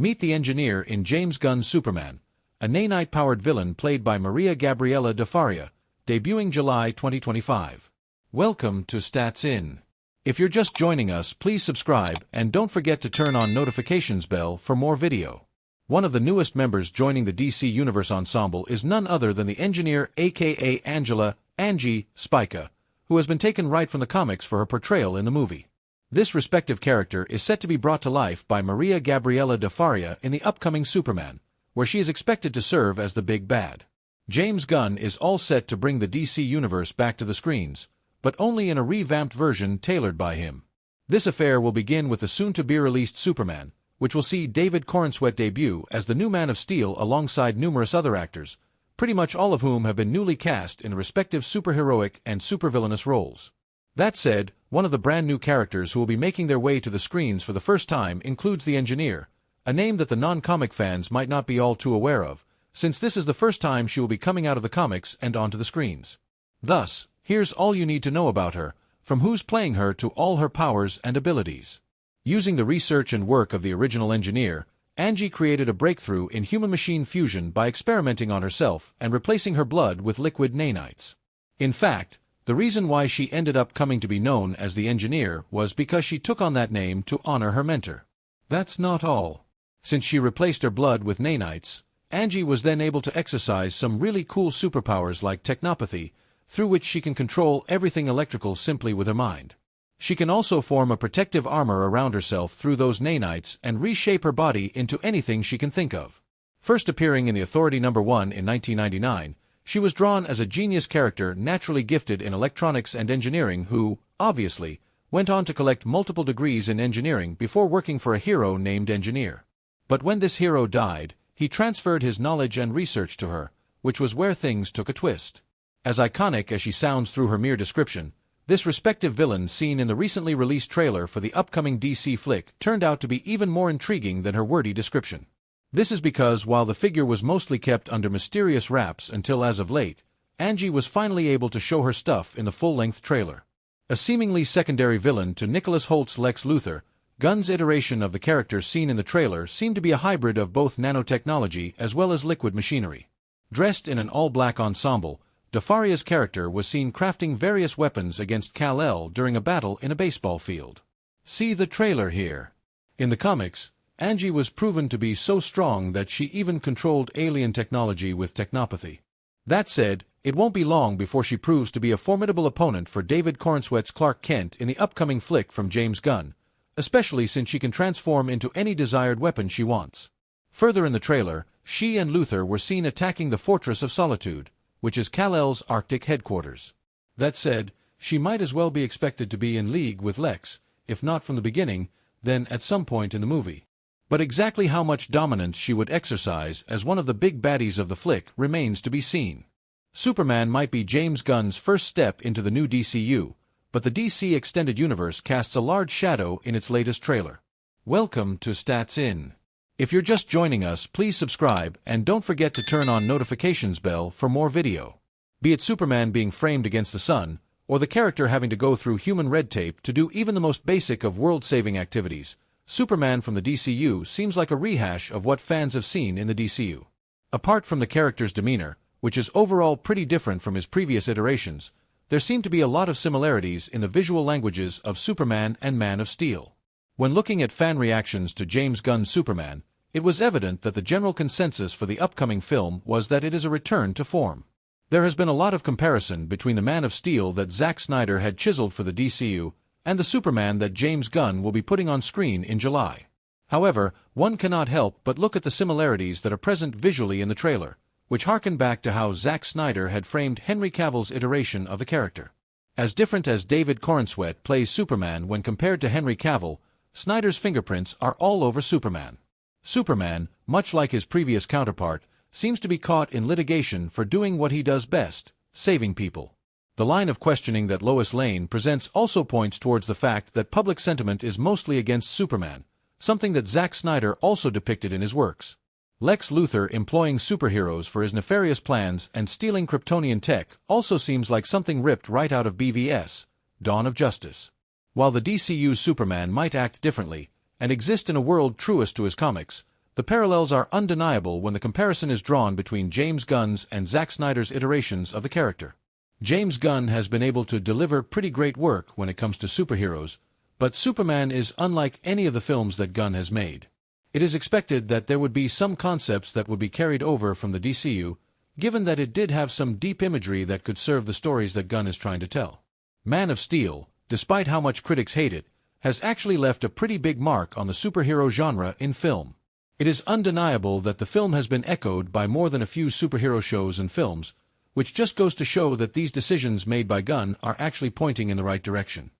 Meet the Engineer in James Gunn's Superman, a nanite-powered villain played by Maria Gabriela de Faria, debuting July 2025. Welcome to Stats In. If you're just joining us, please subscribe and don't forget to turn on notifications bell for more video. One of the newest members joining the DC Universe ensemble is none other than the Engineer, aka Angela, Angie, Spica, who has been taken right from the comics for her portrayal in the movie. This respective character is set to be brought to life by Maria Gabriela de Faria in the upcoming Superman, where she is expected to serve as the big bad. James Gunn is all set to bring the DC Universe back to the screens, but only in a revamped version tailored by him. This affair will begin with the soon-to-be-released Superman, which will see David Corenswet debut as the new Man of Steel alongside numerous other actors, pretty much all of whom have been newly cast in respective superheroic and supervillainous roles. That said, one of the brand new characters who will be making their way to the screens for the first time includes the Engineer, a name that the non-comic fans might not be all too aware of, since this is the first time she will be coming out of the comics and onto the screens. Thus, here's all you need to know about her, from who's playing her to all her powers and abilities. Using the research and work of the original Engineer, Angie created a breakthrough in human-machine fusion by experimenting on herself and replacing her blood with liquid nanites. In fact, the reason why she ended up coming to be known as the Engineer was because she took on that name to honor her mentor. That's not all. Since she replaced her blood with nanites, Angie was then able to exercise some really cool superpowers like technopathy, through which she can control everything electrical simply with her mind. She can also form a protective armor around herself through those nanites and reshape her body into anything she can think of. First appearing in The Authority No. 1 in 1999, she was drawn as a genius character naturally gifted in electronics and engineering who, obviously, went on to collect multiple degrees in engineering before working for a hero named Engineer. But when this hero died, he transferred his knowledge and research to her, which was where things took a twist. As iconic as she sounds through her mere description, this respective villain seen in the recently released trailer for the upcoming DC flick turned out to be even more intriguing than her wordy description. This is because while the figure was mostly kept under mysterious wraps until as of late, Angie was finally able to show her stuff in the full-length trailer. A seemingly secondary villain to Nicholas Holt's Lex Luthor, Gunn's iteration of the character seen in the trailer seemed to be a hybrid of both nanotechnology as well as liquid machinery. Dressed in an all-black ensemble, de Faria's character was seen crafting various weapons against Kal-El during a battle in a baseball field. See the trailer here. In the comics, Angie was proven to be so strong that she even controlled alien technology with technopathy. That said, it won't be long before she proves to be a formidable opponent for David Corenswet's Clark Kent in the upcoming flick from James Gunn, especially since she can transform into any desired weapon she wants. Further in the trailer, she and Luthor were seen attacking the Fortress of Solitude, which is Kal-El's Arctic headquarters. That said, she might as well be expected to be in league with Lex, if not from the beginning, then at some point in the movie. But exactly how much dominance she would exercise as one of the big baddies of the flick remains to be seen. Superman might be James Gunn's first step into the new DCU, but the DC Extended Universe casts a large shadow in its latest trailer. Welcome to Stats In. If you're just joining us, please subscribe and don't forget to turn on notifications bell for more video. Be it Superman being framed against the sun, or the character having to go through human red tape to do even the most basic of world-saving activities, Superman from the DCU seems like a rehash of what fans have seen in the DCU. Apart from the character's demeanor, which is overall pretty different from his previous iterations, there seem to be a lot of similarities in the visual languages of Superman and Man of Steel. When looking at fan reactions to James Gunn's Superman, it was evident that the general consensus for the upcoming film was that it is a return to form. There has been a lot of comparison between the Man of Steel that Zack Snyder had chiseled for the DCU and the Superman that James Gunn will be putting on screen in July. However, one cannot help but look at the similarities that are present visually in the trailer, which harken back to how Zack Snyder had framed Henry Cavill's iteration of the character. As different as David Corenswet plays Superman when compared to Henry Cavill, Snyder's fingerprints are all over Superman. Superman, much like his previous counterpart, seems to be caught in litigation for doing what he does best, saving people. The line of questioning that Lois Lane presents also points towards the fact that public sentiment is mostly against Superman, something that Zack Snyder also depicted in his works. Lex Luthor employing superheroes for his nefarious plans and stealing Kryptonian tech also seems like something ripped right out of BVS, Dawn of Justice. While the DCU Superman might act differently and exist in a world truest to his comics, The parallels are undeniable when the comparison is drawn between James Gunn's and Zack Snyder's iterations of the character. James Gunn has been able to deliver pretty great work when it comes to superheroes, but Superman is unlike any of the films that Gunn has made. It is expected that there would be some concepts that would be carried over from the DCU, given that it did have some deep imagery that could serve the stories that Gunn is trying to tell. Man of Steel, despite how much critics hate it, has actually left a pretty big mark on the superhero genre in film. It is undeniable that the film has been echoed by more than a few superhero shows and films, which just goes to show that these decisions made by Gunn are actually pointing in the right direction.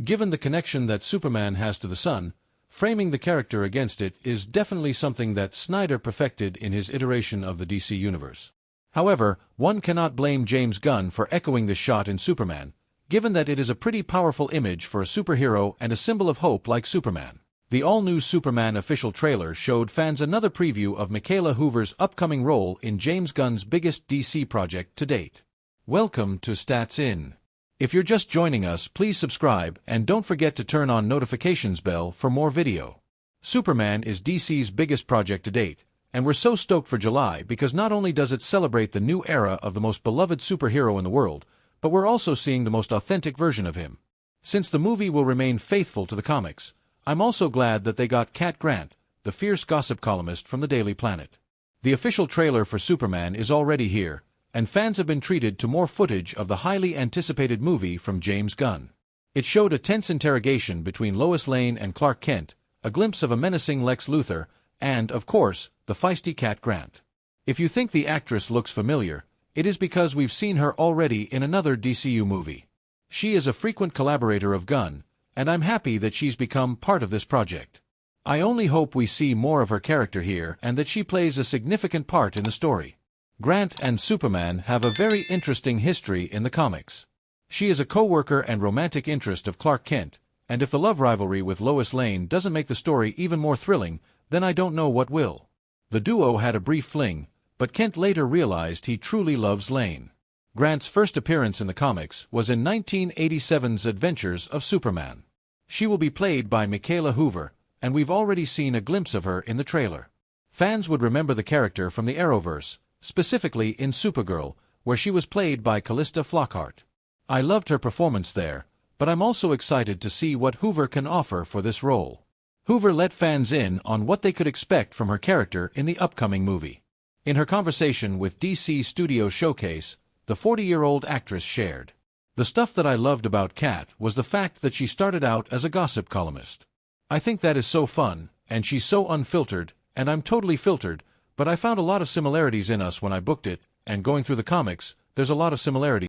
Given the connection that Superman has to the sun, framing the character against it is definitely something that Snyder perfected in his iteration of the DC Universe. However, one cannot blame James Gunn for echoing this shot in Superman, given that it is a pretty powerful image for a superhero and a symbol of hope like Superman. The all-new Superman official trailer showed fans another preview of Michaela Hoover's upcoming role in James Gunn's biggest DC project to date. Welcome to Stats In. If you're just joining us, please subscribe and don't forget to turn on notifications bell for more video. Superman is DC's biggest project to date, and we're so stoked for July because not only does it celebrate the new era of the most beloved superhero in the world, but we're also seeing the most authentic version of him. Since the movie will remain faithful to the comics, I'm also glad that they got Cat Grant, the fierce gossip columnist from the Daily Planet. The official trailer for Superman is already here, and fans have been treated to more footage of the highly anticipated movie from James Gunn. It showed a tense interrogation between Lois Lane and Clark Kent, a glimpse of a menacing Lex Luthor, and, of course, the feisty Cat Grant. If you think the actress looks familiar, it is because we've seen her already in another DCU movie. She is a frequent collaborator of Gunn, and I'm happy that she's become part of this project. I only hope we see more of her character here and that she plays a significant part in the story. Grant and Superman have a very interesting history in the comics. She is a co-worker and romantic interest of Clark Kent, and if the love rivalry with Lois Lane doesn't make the story even more thrilling, then I don't know what will. The duo had a brief fling, but Kent later realized he truly loves Lane. Grant's first appearance in the comics was in 1987's Adventures of Superman. She will be played by Michaela Hoover, and we've already seen a glimpse of her in the trailer. Fans would remember the character from the Arrowverse, specifically in Supergirl, where she was played by Callista Flockhart. I loved her performance there, but I'm also excited to see what Hoover can offer for this role. Hoover let fans in on what they could expect from her character in the upcoming movie. In her conversation with DC Studio Showcase, the 40-year-old actress shared, "The stuff that I loved about Kat was the fact that she started out as a gossip columnist. I think that is so fun, and she's so unfiltered, and I'm totally filtered, but I found a lot of similarities in us when I booked it, and going through the comics, there's a lot of similarities."